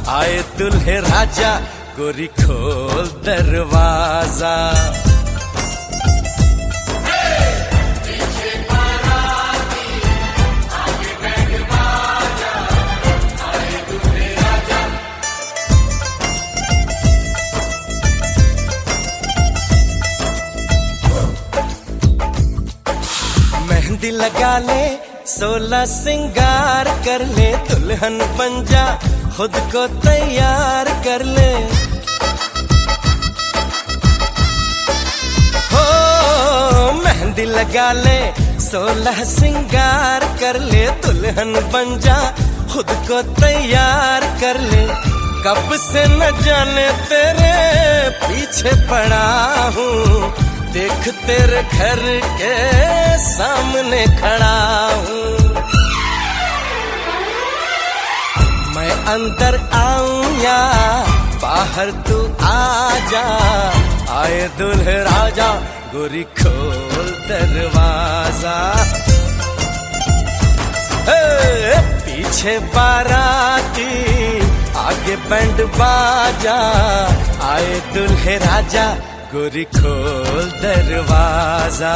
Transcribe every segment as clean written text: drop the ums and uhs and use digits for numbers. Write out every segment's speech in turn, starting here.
आए दुल्हे राजा गोरी खोल दरवाजा। मेहंदी लगा ले 16 सिंगार कर ले, दुल्हन बन जा खुद को तैयार कर ले। हो मेहंदी लगा ले 16 सिंगार कर ले, दुल्हन बन जा खुद को तैयार कर ले। कब से न जाने तेरे पीछे पड़ा हूँ, देख तेरे घर के सामने खड़ा हूँ। मैं अंदर आऊं या बाहर तू आ जा, आए दुल्हे राजा गोरी खोल दरवाजा। पीछे बाराती आगे बैंड बाजा, आए दुल्हे राजा गोरी खोल दरवाजा।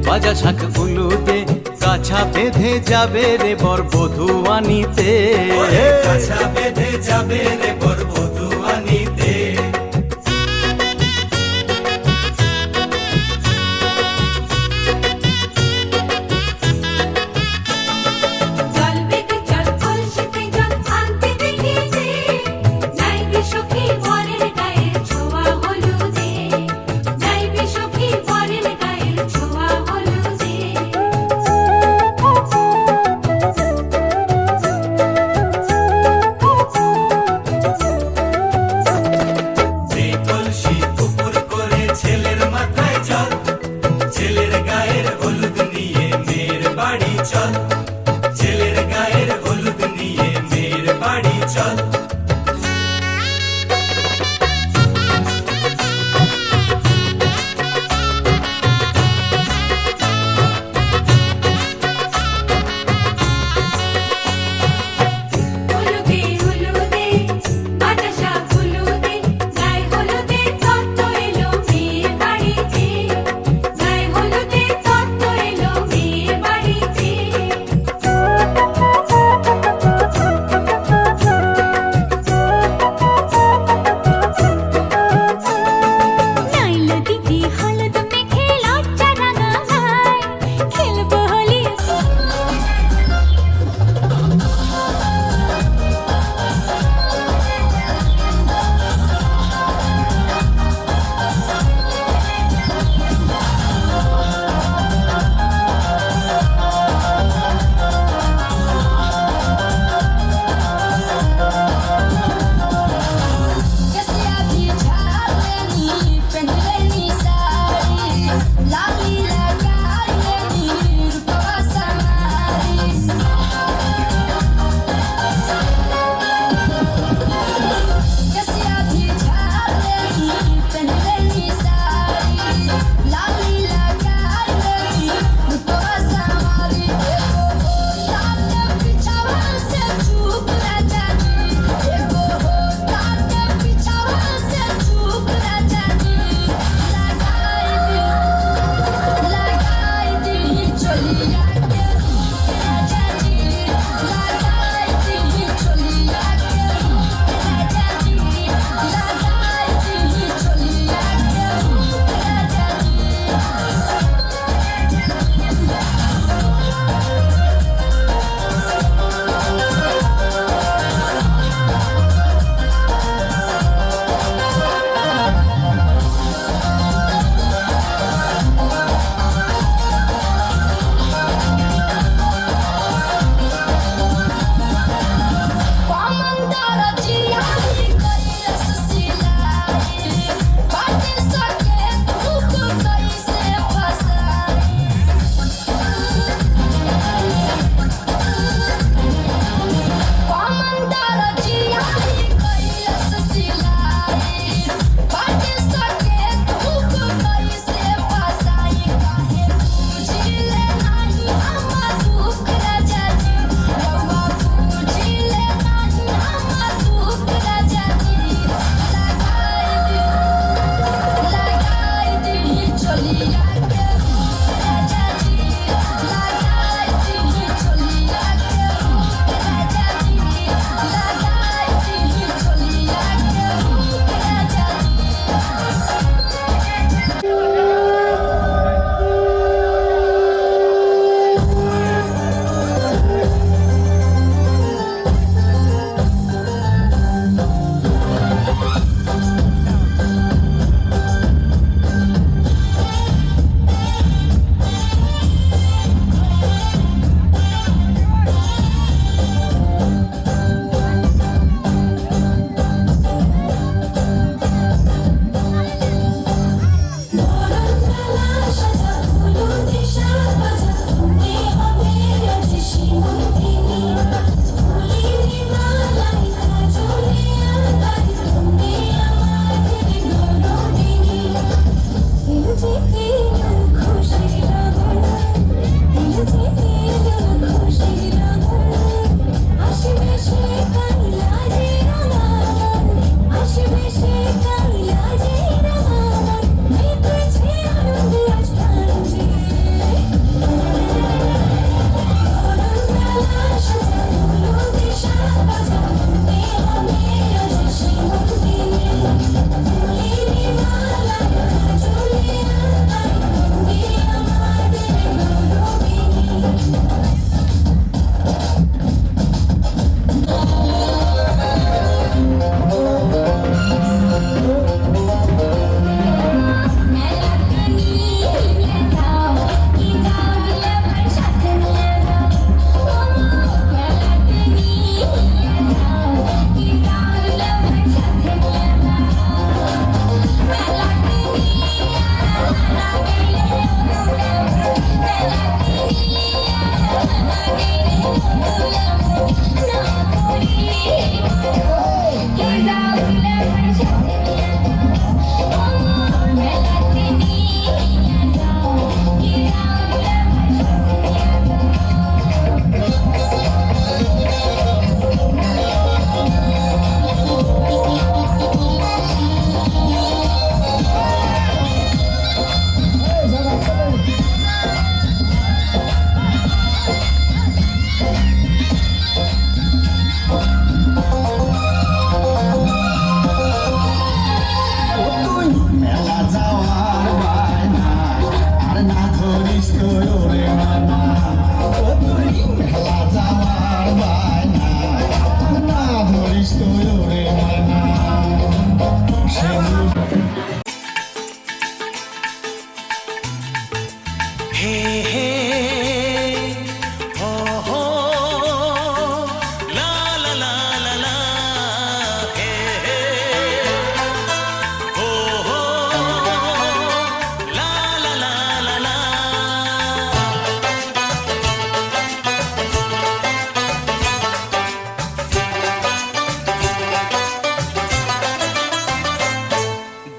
বাজা শাঁখ উলু দে, কাছা বেঁধে যাবে রে বর বধূ আনিতে। কাছা বেঁধে যাবে রে বর বধূ আনিতে।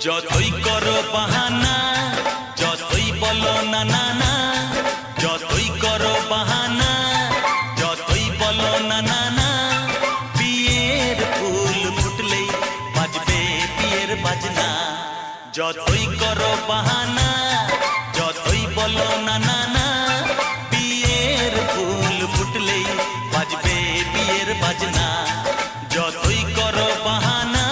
যতই করো বাহানা, যতই বলো না না না, যতই করো বাহানা, যতই বলো না না না, বিয়ের ফুল ফুটলেই বাজবে বিয়ের বাজনা। যতই করো বাহানা, যতই বলো না না না, বিয়ের ফুল ফুটলেই বাজবে বিয়ের বাজনা। যতই করো বাহানা।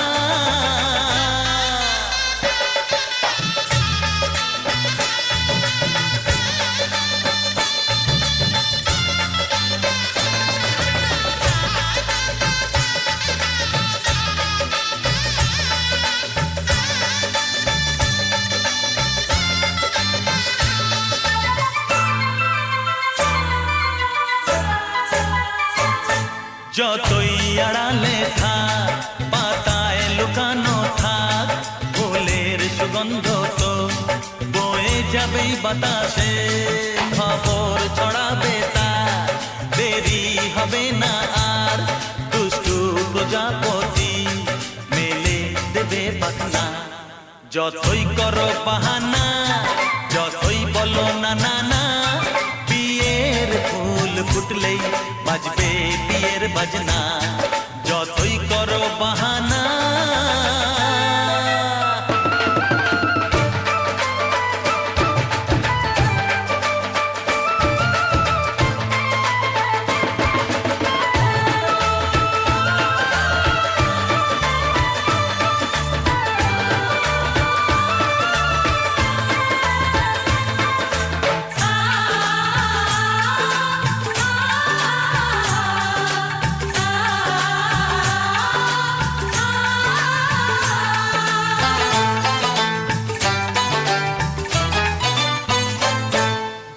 যতই আড়ালে থাক, পাতায় লুকানো থাক, ফুলের সুগন্ধ তো বয়ে যাবেই বাতাসে। খবর ছড়াবে তার, দেরি হবে না আর, দুষ্টু প্রজাপতি মেলে দেবে পাখনা। যতই করো বাহানা, যতই বলো না না না, বিয়ের ফুল ফুটলেই বাজবে বিয়ের বাজনা। যতই করো বাহানা।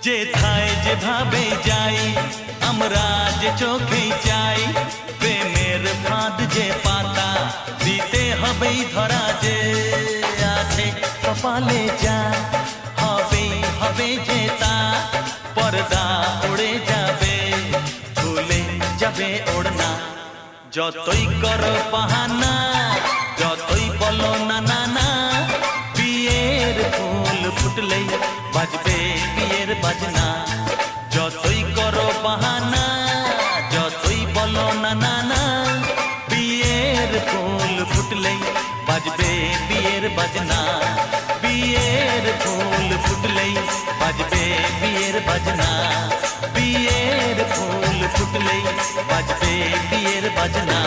যেথায় যেভাবে যাই আমরা যে চোখেই চাই, প্রেমের ফাঁদ যে পাতা দিতে হবেই ধরা। যে আছে কপালে যা হবেই হবে যে তা, পর্দা উড়ে যাবে ভুলে যাবে ওড়না। যতই করো বাহানা, যতই বলো না না না, বিয়ের ফুল ফুটলেই বাজবে বিয়ের বাজনা। যতই করো বাহানা, যতই বলো না না না, বিয়ের ফুল ফুটলেই বাজবে বিয়ের বাজনা। বিয়ের ফুল ফুটলেই বাজবে বিয়ের বাজনা। বিয়ের ফুল ফুটলেই বাজবে বিয়ের বাজনা।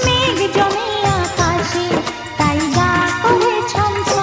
মেঘ জমে আকাশে, তাই গা করে ছমছম।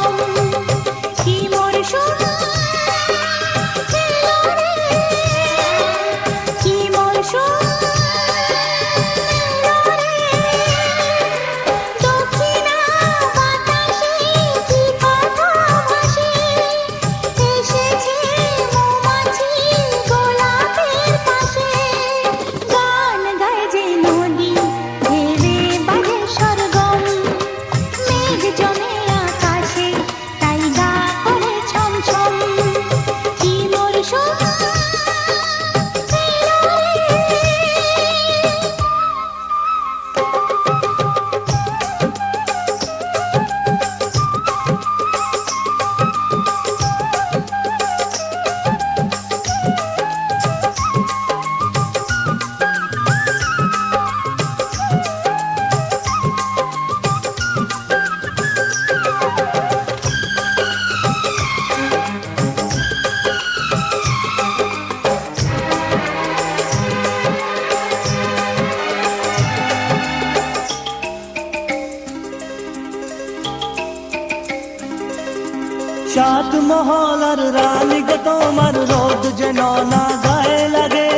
সাত মহলার রানী গো তোমার রোদ যেন না গায়ে লাগে।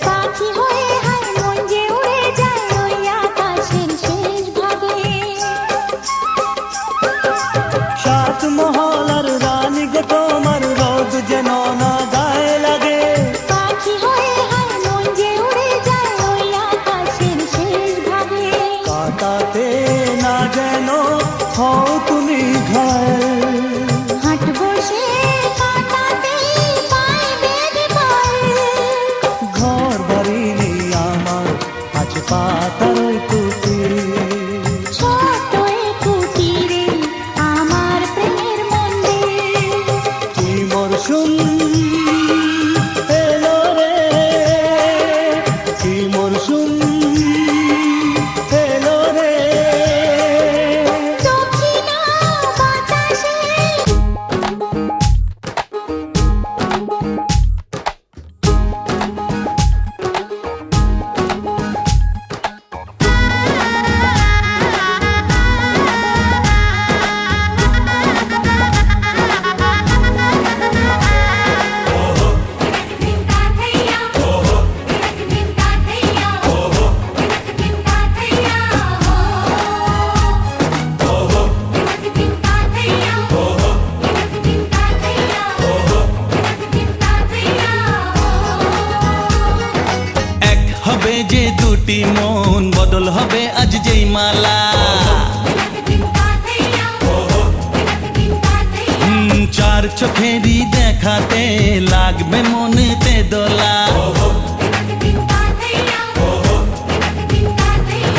পাখি হয়ে হায় মন যে উড়ে যায় ওই আকাশের শেষ ভাগে। সাত মহলার রানী গো তোমার রোদ যেন না গায়ে লাগে। পাখি হয়ে হায় মন যে উড়ে যায় ওই আকাশের শেষ ভাগে। কাটাতে না যেন হও তুমি ঘায়েল। হাঁটবো সে কাঁটাতেই পায়ে বেঁধে পায়ে। ঘর বাড়ি নেই আমার আজ পাতার ওই কুটিরে। ছোট্ট এ কুটিরে আমার প্রেমের মন্দির। কি মরশুম এলো রে, কি মরশুম এলো রে। দক্ষিণ বাতাসে এক হবে যে দুটি মন বদল হবে আজ যেই মালা। চার চোখেরই দেখাতে লাগবে মনেতে দোলা।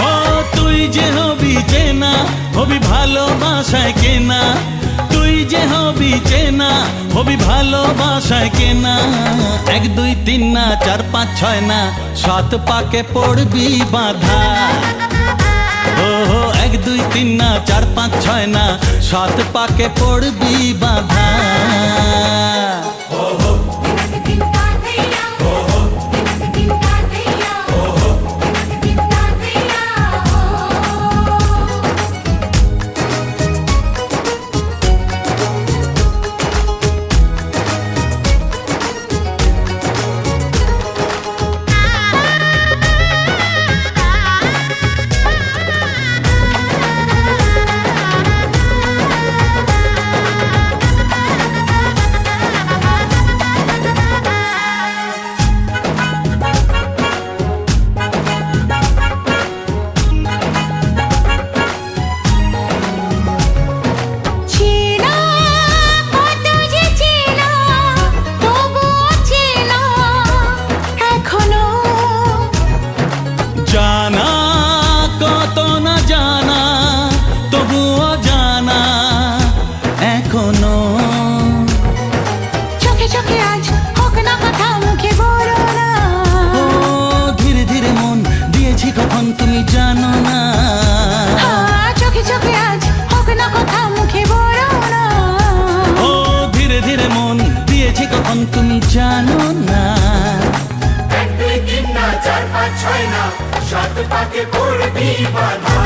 ও তুই যে হবি চেনা হবি ভালোবাসায় কেনা। তুই যে হবি চেনা হবি ভালোবাসায় কেনা। এক দুই তিন না চার পাঁচ ছয় না সাত পাকে পড়বি বাঁধা। ও এক দুই তিন না চার পাঁচ ছয় না সাত পাকে পড়বি বাঁধা। চেনা কত যে চেনা তবুও চেনা এখনো। জানা কত না জানা তবুও জানা এখনো। চোখে চোখে আজ হোক না কথা মুখে বলো না। ও ধীরে ধীরে মন দিয়েছি কখন তুমি জানো না। চোখে চোখে আজ হোক না কথা মুখে বলো না। ও ধীরে ধীরে মন দিয়েছি কখন তুমি জানো না। এক দুই তিন না চার পাঁচ ছয় না সাত পাকে পড়বি বাঁধা।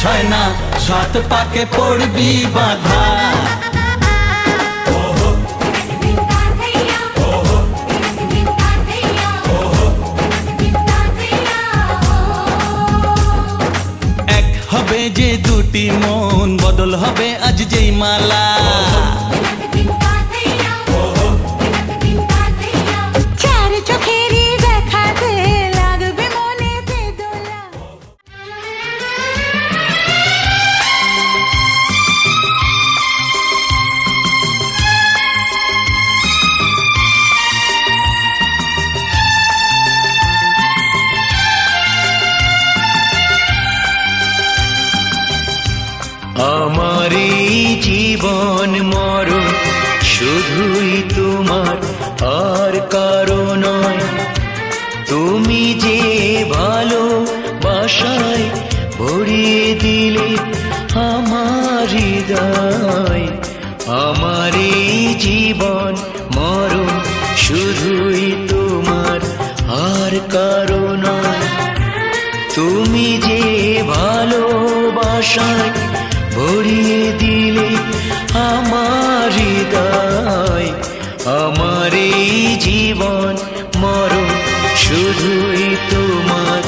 ছয় না, 7 পাকে পড়বি বাধা। এক হবে যে দুটি মন, বদল হবে আজ যেই মালা। চার চোখেরই দেখাতে লাগবে মনেতে দোলা। আমার এই জীবন মরণ শুধুই তোমার, আর কারো নয়। তুমি যে ভালোবাসায় ভরিয়ে দিলে আমার হৃদয়। আমার এই জীবন মরণ শুধুই তোমার, আর কারো নয়। তুমি যে ভালোবাসায় ভরিয়ে দিলে আমার হৃদয়। আমার এই জীবন মরণ শুধুই তোমার,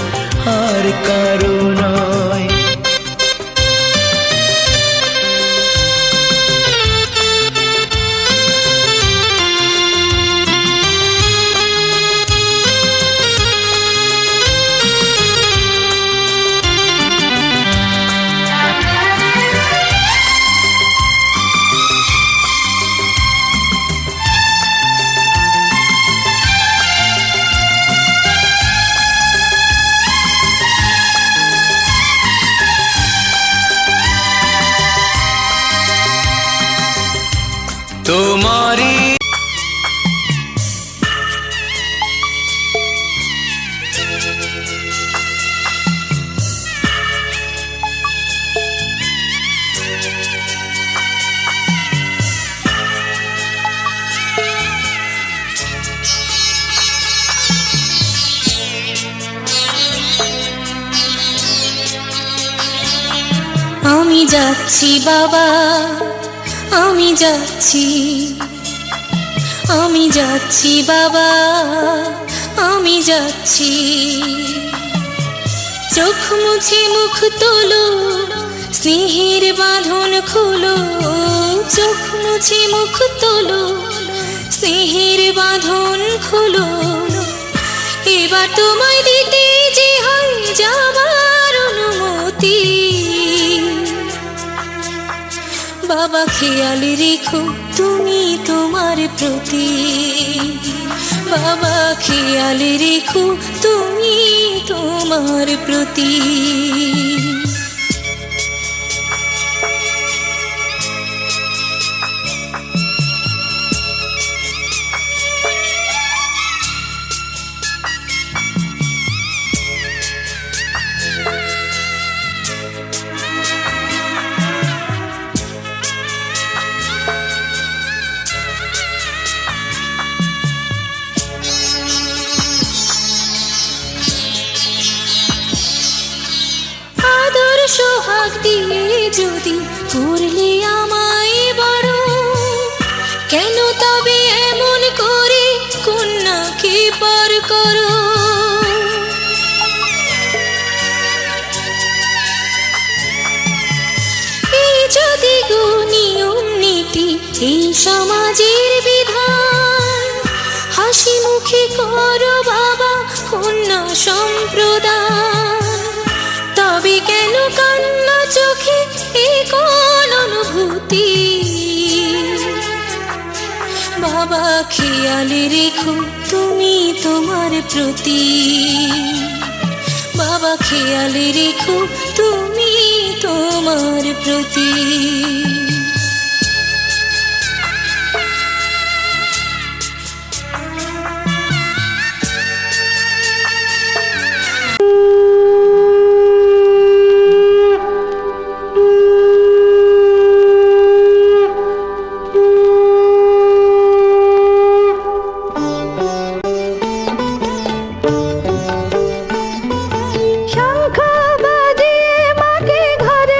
আর কারো নয়। তোমারই আমি যাচ্ছি বাবা, আমি যাচ্ছি, আমি যাচ্ছি বাবা, আমি যাচ্ছি। চোখ মুছে মুখ তোলো, স্নেহের বাঁধন খুলো। চোখ মুছে মুখ তোলো, স্নেহের বাঁধন খুলো। এবার তোমায় দিতে যে হয় যাবার অনুমতি। বাবা খেয়াল রেখো তুমি তোমার প্রতি। বাবা খেয়াল রেখো তুমি তোমার প্রতি। সোহাগ দিয়ে যদি করলে আমায় বড়, কেন তবে এমন করে কন্যাকে পার করো। এই যদি গো নিয়ম নীতি, এই সমাজের বিধান, হাসি মুখে করো বাবা কন্যা সম্প্রদান। তবে কেন কান্না চোখে এ কোন অনুভূতি। বাবা খেয়াল রেখো তুমি তোমার প্রতি। বাবা খেয়াল রেখো তুমি তোমার প্রতি। শঙ্খ বাজিয়ে মাকে ঘরে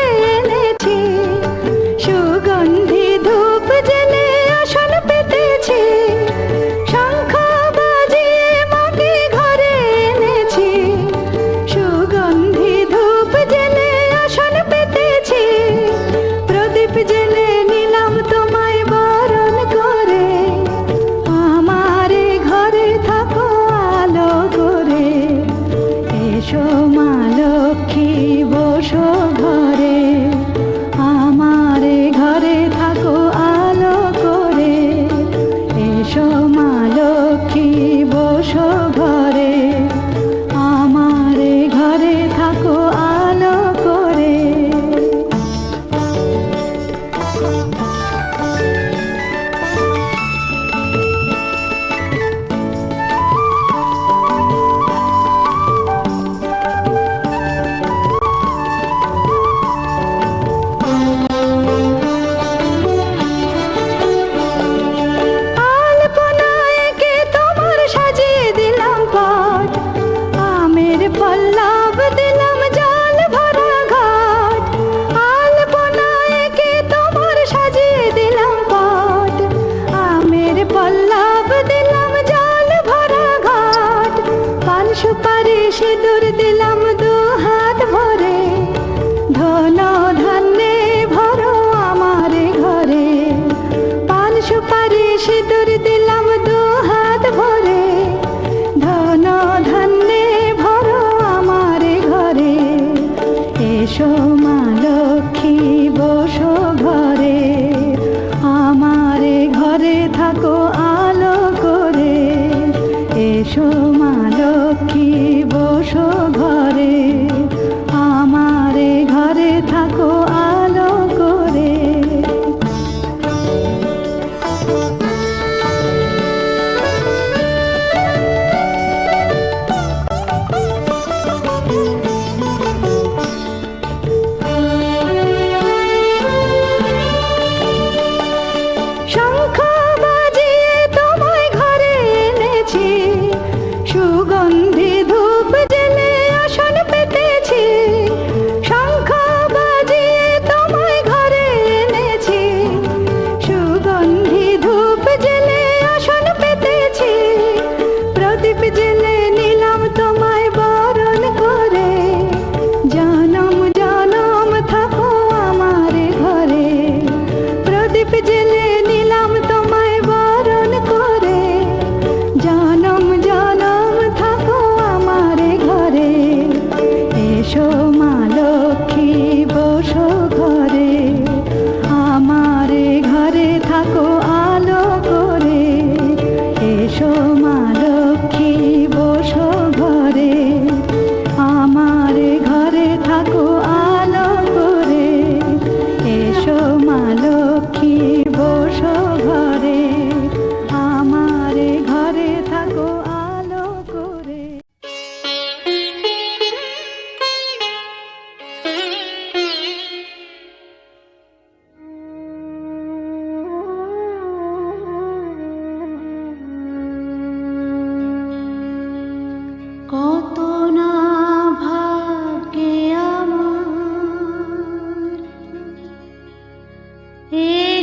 এ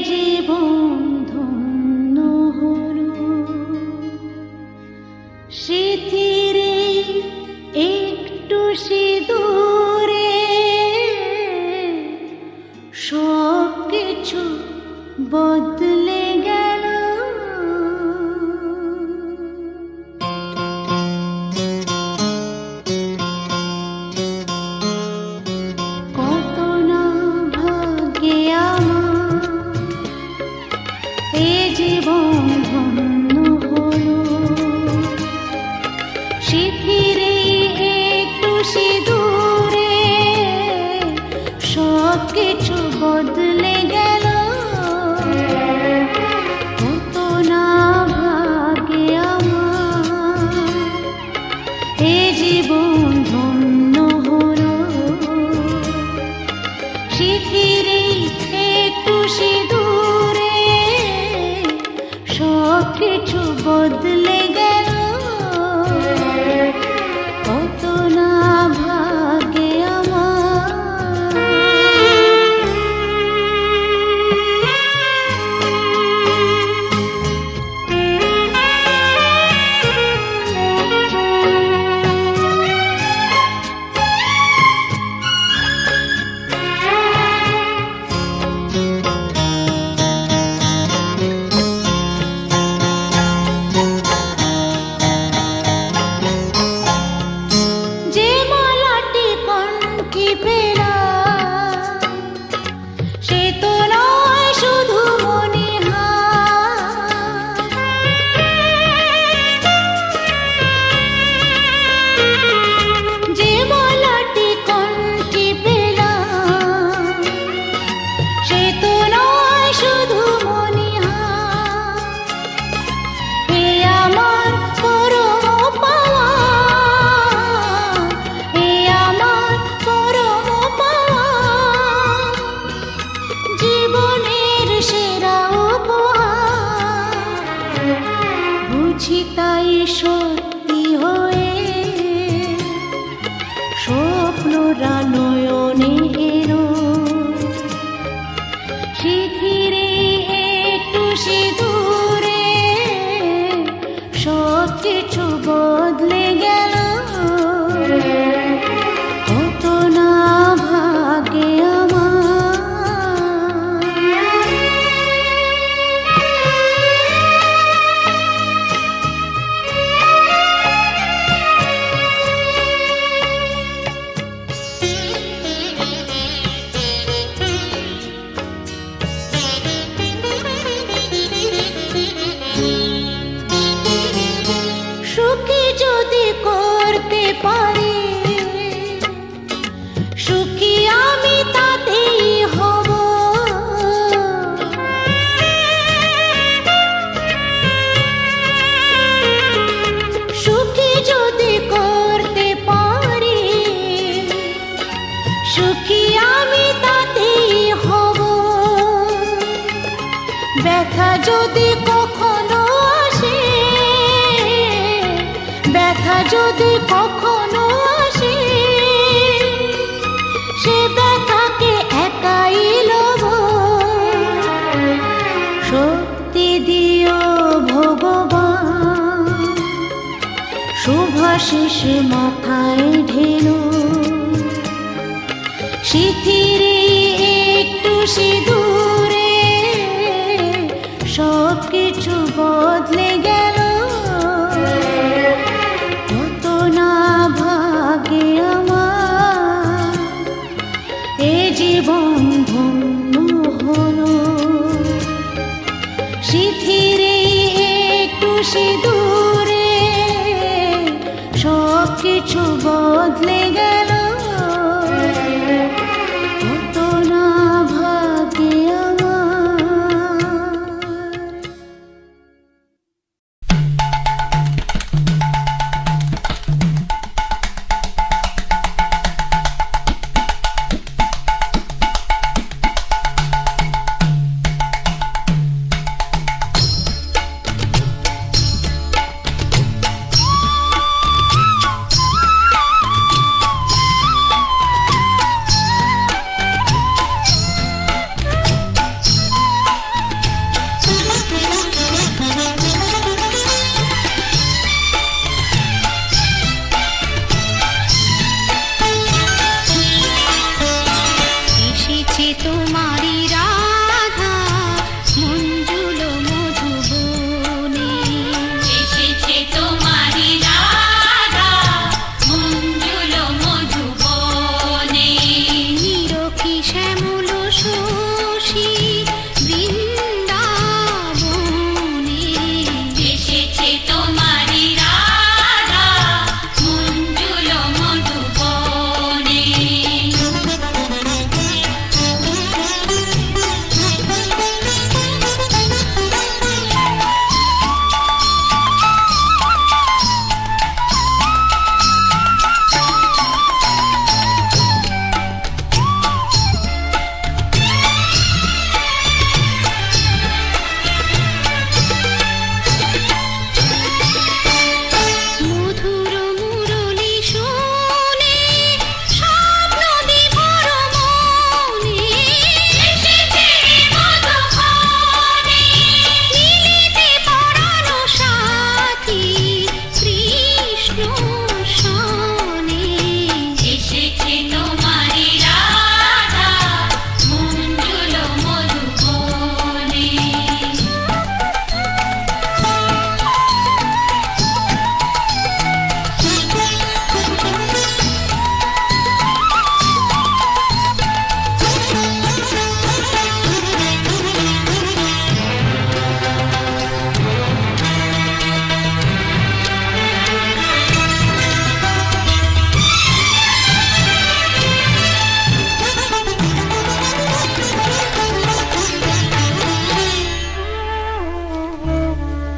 জীবন ধন্য হলো স্মৃতির একটু সিঁদুরে সব কিছু বদলে গেল। কত না ভাগ্যে আমার এ জীবন ধন্য হলো স্মৃতির একটু সিঁদুরে সব কিছু বদলে গেল। কত না ভাগ্যে আমার এ জীবন ধন্য হলো স্মৃতির একটু সিঁদুরে সব কিছু বদলে গেল। কত না ভাগ্যে যে মালাটি কণ্ঠে পেলাম সে তো নয় শুধু মনিহার। যে মালাটি কণ্ঠে পেলাম সে তো নয় শুধু মনিহার। এ আমার পরম পাওয়া, এ আমার পরম পাওয়া, জীবনের সেরা উপহার। বুঝি তাই সত্যি হয়ে স্বপ্নরা নয়নে এলো স্মৃতির একটু সিঁদুরে সব কিছু বদলে গেল। কত না ভাগ্যে আমার সুখী যদি করতে পারি সুখী আমি তাতেই হব। সুখী যদি করতে পারি সুখী আমি তাতেই হব। ব্যথা যদি কখনো আসে, ব্যথা যদি কখনো আসে, সে ব্যথাকে একাই লব। শক্তি দিও ভগবান শুভাশিস মাথায় ঢেলো স্মৃতির একটু সিঁদুরে সব কিছু বদলে গেল। কত না ভাগ্যে আমার এ জীবন ধন্য হলো স্মৃতির একটু সিঁদুরে সব কিছু বদলে গেল। কত না ভাগ্যে তোমারি রাধা মঞ্জুল মধুবনে এসেছে তোমারি রাধা মঞ্জুল মধুবনে নিরখি শ্যামল শশী বৃন্দাবনে এসেছে তোমারি রাধা মঞ্জুল মধুবনে মধুর মুরলি শুনে স্বপ্ন বিভোর মনে এসেছে মধুবনে মিলিতে পরাণ সাথী কৃষ্ণ সনে এসেছে তোমারি রাধা মঞ্জুল মধুবনে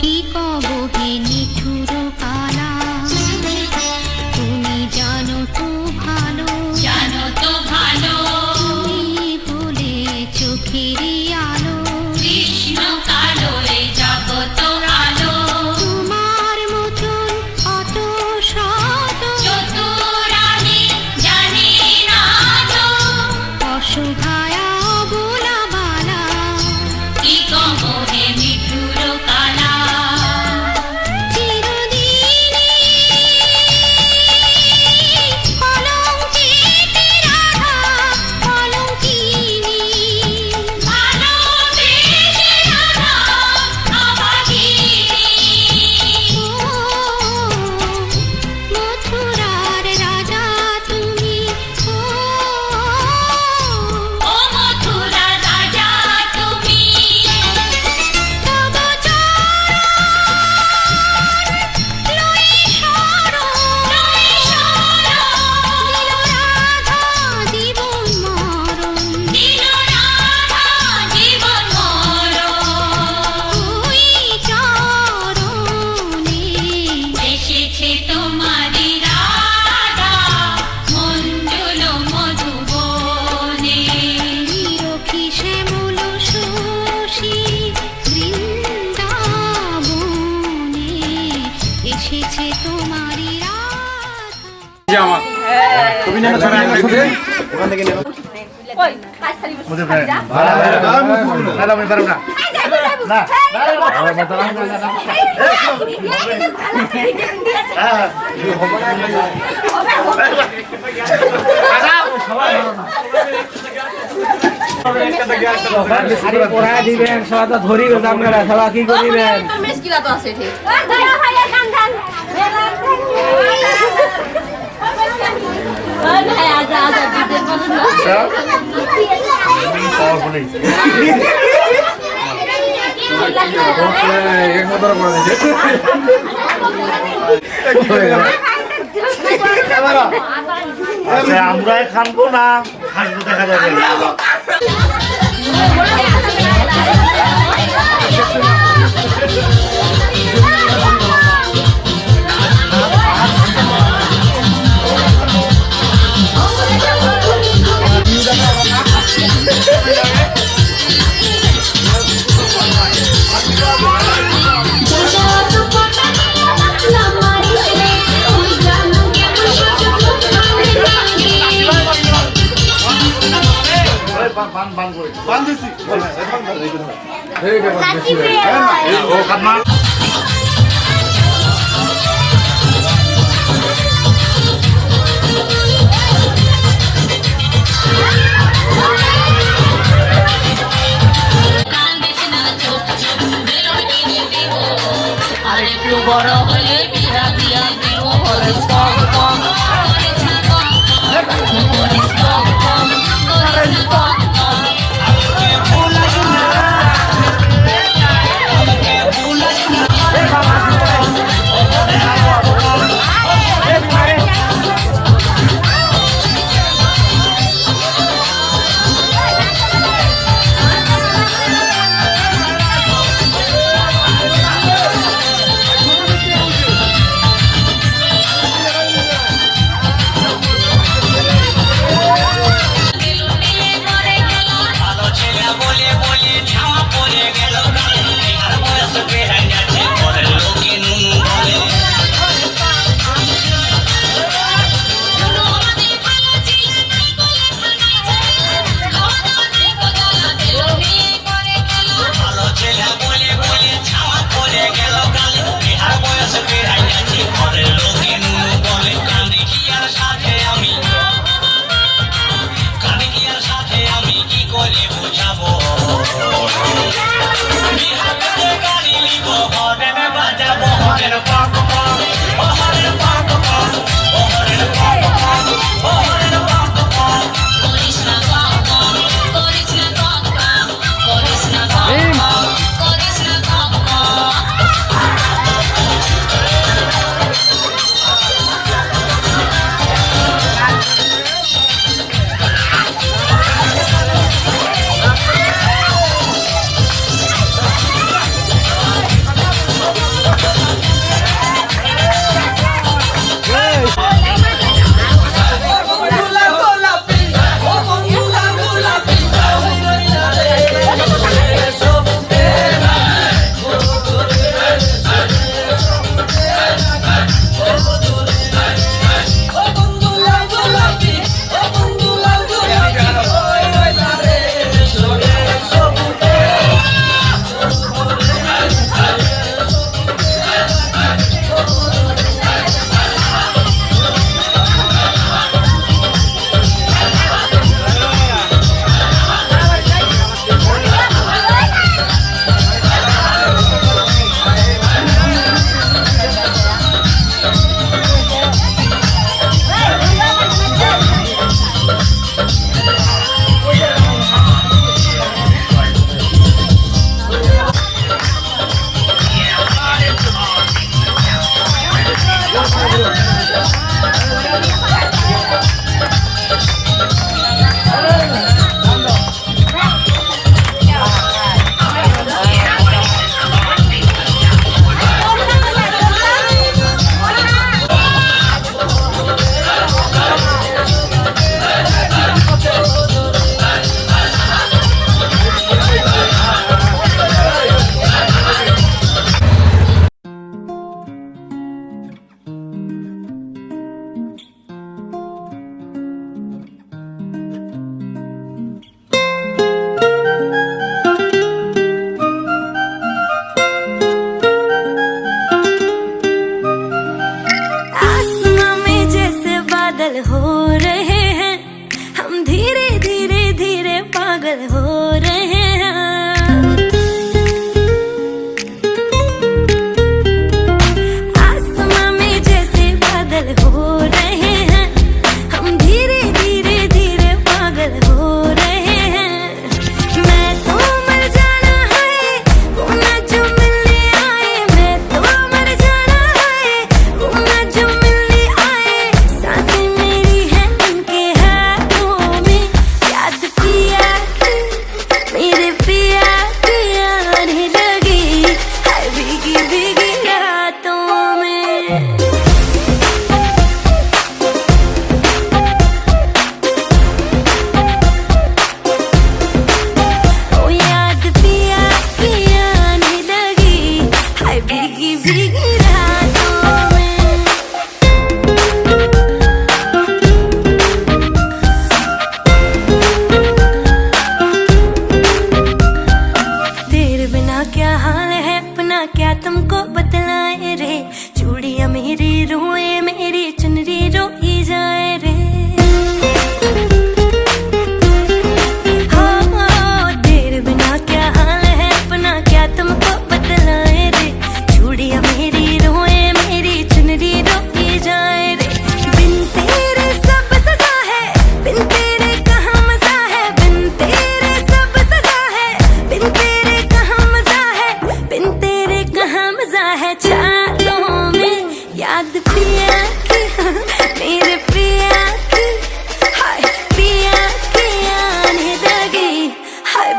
কি কব হে নিঠুর কালা তুমি জানো তো ভালো তুমি ভুলে চোখেরই আলো কৃষ্ণ কালো এ জগত আলো তোমার মতন অত শত চতুর আমি জানি না তো অসহায়া অবলা বালা কি কব হে নিঠুর কালা চিরদিনই কলঙ্কিনী রাধা কলঙ্কিনী ভালোবেসে রাধা অভাগিনী ও মথুরার রাজা তুমি ও মথুরার রাজা তুমি তব লই শরণ দিল রাধা জীবন মরণ ওই চরণে এসেছে তোমারি রাধা মঞ্জুল মধুবনে নিরখি শ্যামল শশী বৃন্দাবনে এসেছে তোমারি রাধা দিবেন সবাই তো ধরি আপনারা সবাই কি করিবেন আমরা খানবো না হাসবো দেখা যাবে বড় হলে বিয়া দিয়া দিব করিস কম কম করিস না কম করিস কম কম করিস কম কম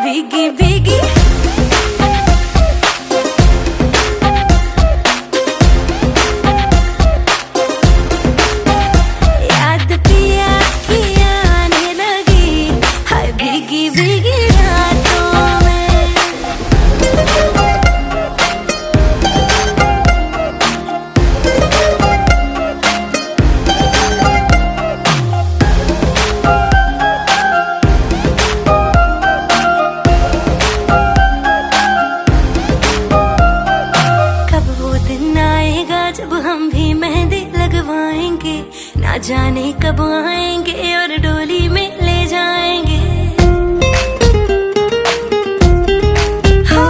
भीगी भीगी याद पिया की आने लगी हाय भीगी भीगी रातों में कब वो दिन आएगा जब हम भी मेहंदी लगवाएंगे ना जाने कब आएंगे और डोली में ले जाएंगे हो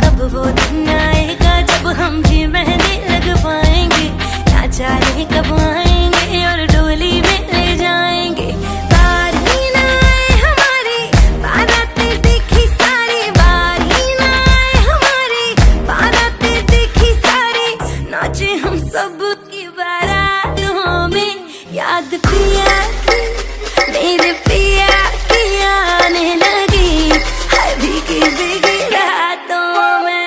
कब वो दिन आएगा जब हम भी मेहंदी लगवाएंगे ना जाने कब आएंगे और डोली में ले जाएंगे बारी ना आए हमारी बारातें देखी सारी बारी ना आए हमारी बारातें देखी सारी नाचे हम सब की बारातों में याद पिया की मेरे पिया की आने लगी हाय भीगी भीगी रातों में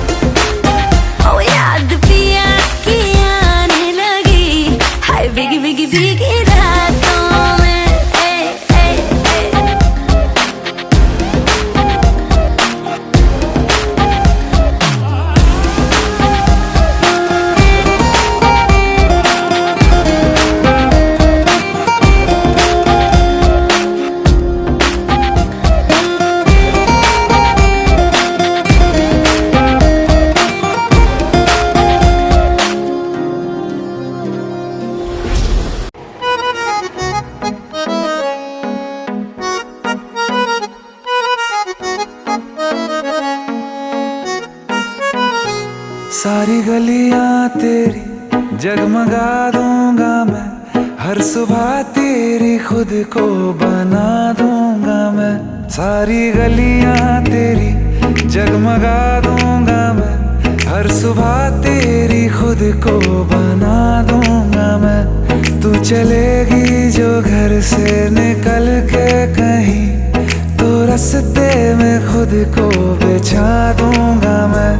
ओ याद पिया की आने लगी हाय भीगी भीगी भीगी रातों में ए, ए, ए। सारी गलियां तेरी जगमगा दूंगा मैं हर सुबह तेरी खुद को बना दूंगा मैं सारी गलियां तेरी जगमगा दूंगा मैं हर सुबह तेरी खुद को बना दूंगा मैं तू चलेगी जो घर से निकल के कहीं तो रास्ते में खुद को बिछा दूंगा मैं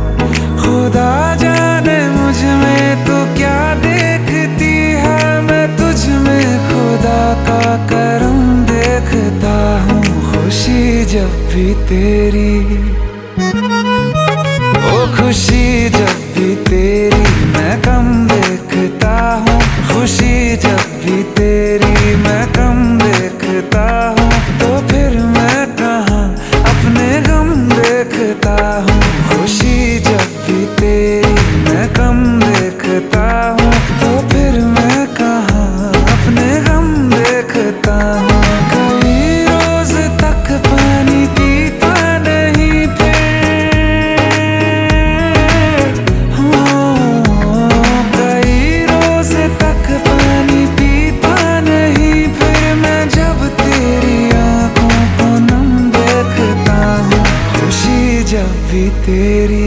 खुदा जाने मुझ में तू क्या देखती है मैं तुझ में खुदा का करम देखता हूँ खुशी जब भी तेरी ओ खुशी जब भी तेरी मैं कम देखता हूँ खुशी जब भी तेरी मैं कम देखता हूँ तो फिर मैं कहाँ अपने गम देखता हूँ खुशी जब भी तेरी मैं कम देखता हूँ तो फिर मैं कहाँ अपने गम देखता हूँ कई रोज तक पानी पीता नहीं फिर कई रोज तक पानी पीता नहीं फिर मैं जब तेरी आंखों को नम देखता हूँ खुशी जब भी तेरी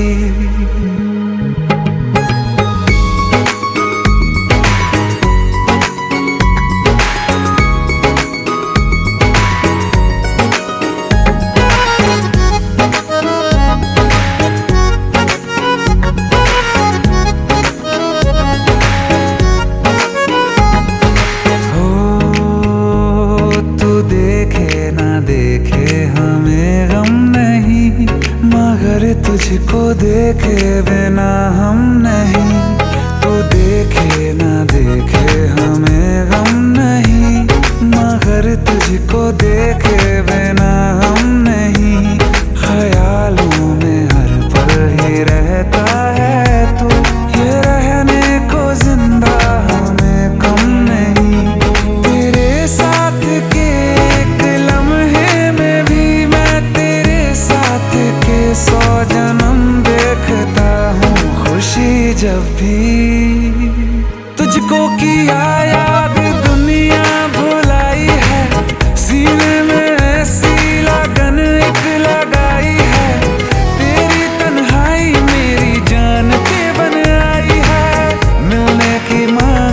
तुझको देखे बिना हम नहीं तू देखे ना देखे हमें गम नहीं मगर तुझको देखे बिना हम नहीं ख्यालों में हर पल ही रहता है तू ये रहने को जिंदा हमें कम नहीं तेरे साथ के एक लम्हे में भी मैं तेरे साथ के 100 जन्म देखता हूँ खुशी जब भी तुझको किया याद दुनिया भुलाई है सीने में ऐसी लगन एक लगाई है तेरी तन्हाई मेरी जान के बन आई है मिलने की मां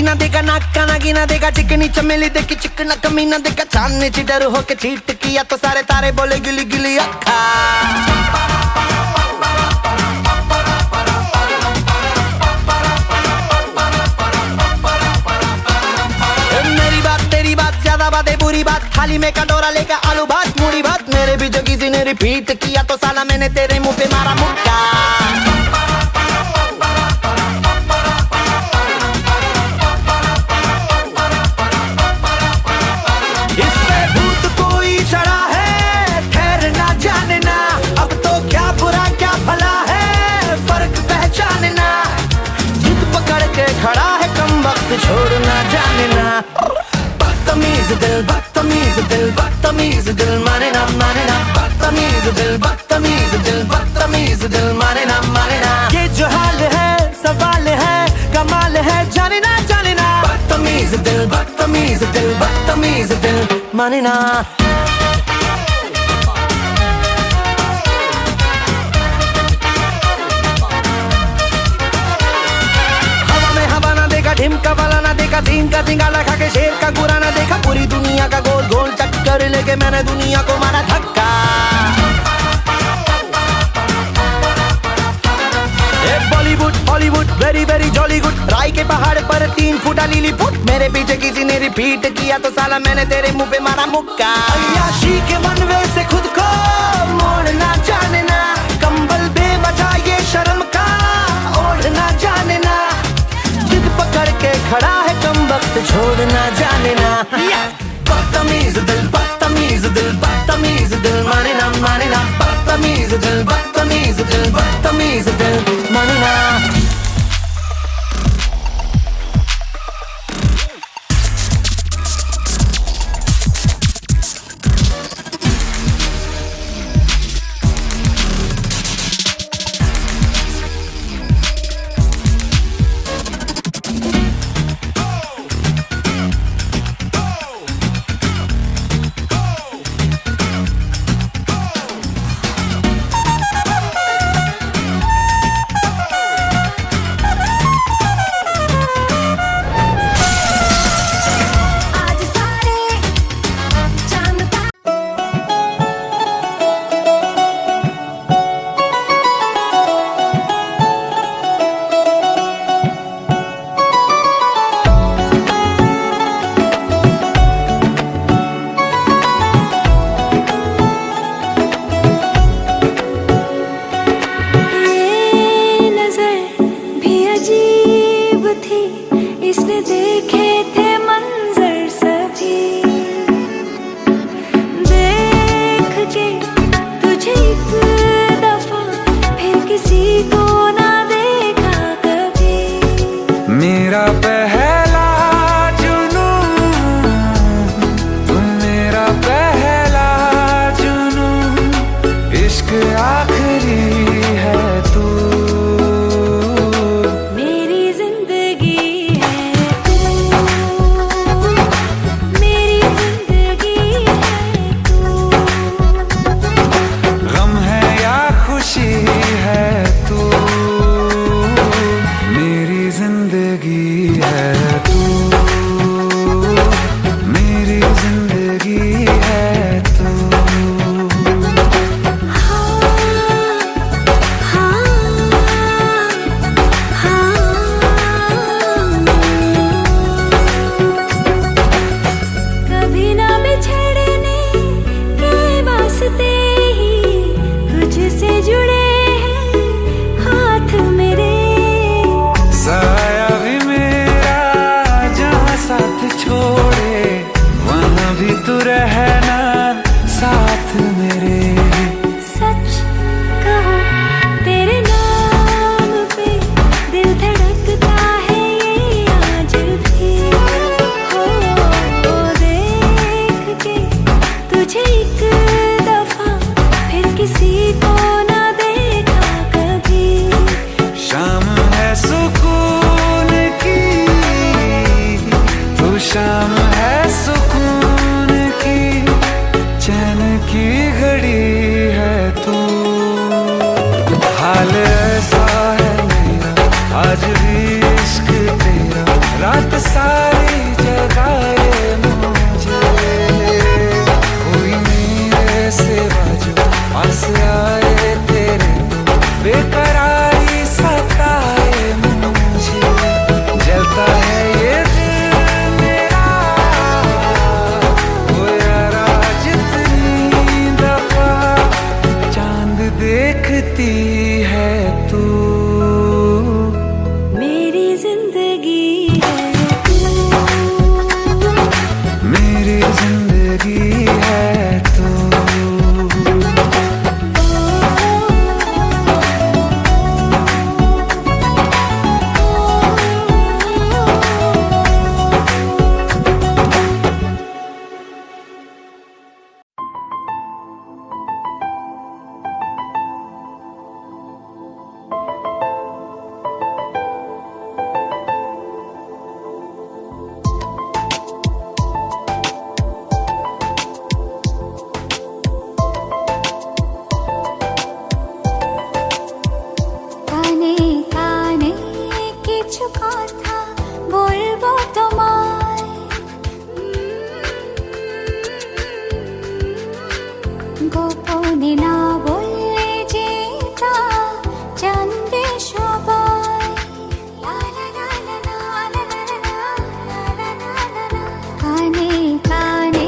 गिना देखा नाका ना गिना देखा चिकनी चमेली देखी चिकना कमीना देखा चांदनी चिटर होके चीट किया तो सारे तारे बोले गिली गिली अक्खा तेरी बात ज्यादा बातें बुरी बात थाली में कटोरा लेकर आलू भात मूड़ी भात मेरे भी जो किसी ने रिपीट किया तो साला मैंने तेरे मुंह पे मारा मुक्का इस पे भूत कोई चढ़ा है ठहरना जानना अब तो क्या बुरा क्या भला है फर्क पहचानना जिद पकड़ के खड़ा है कम वक्त छोड़ना जानना बदतमीज दिल माने ना बदतमीज दिल माने ना ये जो हाल है सवाल है कमाल है जाने ना बदतमीज दिल माने ना ढिमका वाला ना देखा सीन का सिंगाला खा के शेर का गुरा ना देखा पूरी दुनिया का गोल गोल चक्कर लेके मैंने दुनिया को मारा धक्का Bollywood Hollywood very very jolly good राय के पहाड़ पर 3 फुटा लीली फुट मेरे पीछे किसी ने रिपीट किया तो साला मैंने तेरे मुंह पे मारा मुक्का अय्याशी के मनवे से खुद को मोड़ना जानना कंबल बेवजह ये शर्म का ओढ़ना जानना पकड़ के खड़ा है कम वक्त छोड़ना जानना बदतमीज दिल माने ना बदतमीज दिल माने ना आज भी इश्क तेरा रात सा গোপনে না বললে যে তা জানবে সবাই। লা লা লা লা লা লা লা লা লা লা লা লা। কানে কানে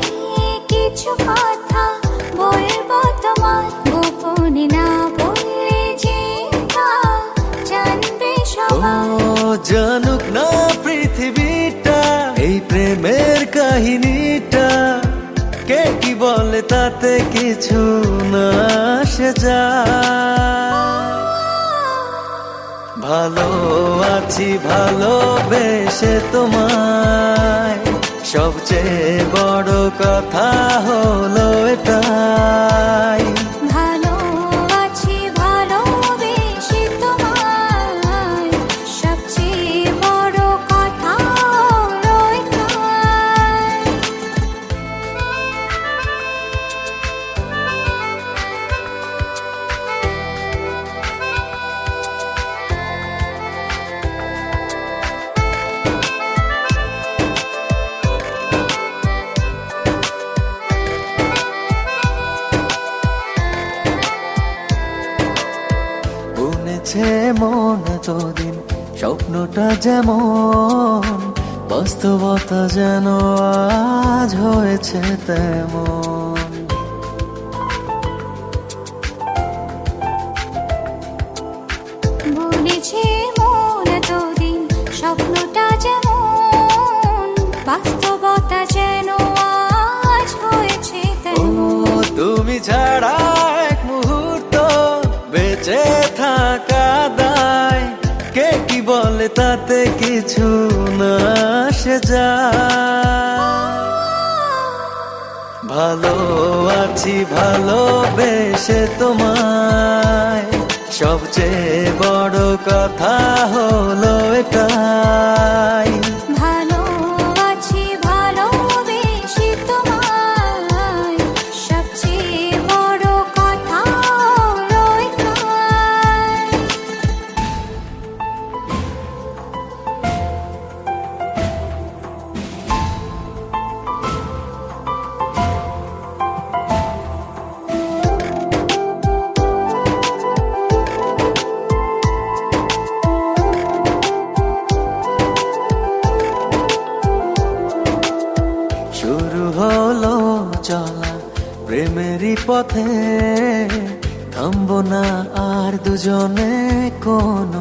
কিছু কথা বলবো তোমার, গোপনে না বললে যে তা জানবে সবাই। ও জানুক না পৃথিবীটা এই প্রেমের কাহিনীটা, কে কি বলে তাতে কিছু না আসে যায়। ভালো আছি ভালোবেসে তোমায়, সবচেয়ে বড় কথা হলো এটাই। ভালো আছি ভালোবেসে তোমায়, সবচেয়ে বড় কথা হলো এটাই। বুনেছে মন এতদিন স্বপ্নটা যেমন, বাস্তবতা যেন আজ হয়েছে তেমন। বলেছে মন এতদিন স্বপ্নটা যেমন, বাস্তবতা যেন আজ হয়েছে ও তেমন। তুমি ছাড়া এক মুহূর্ত বেঁচে থাকা দায়, কে কি বলে তাতে কিছু না আসে যায়। ভালো আছি ভালোবেসে তোমায়, সবচেয়ে বড় কথা হলো এটাই। ভালো আছি ভালোবেসে তোমায়, সবচেয়ে বড় কথা হলো এটাই। শুরু হলো চলা প্রেমেরই পথে, থামবো না আর দুজনে কোনো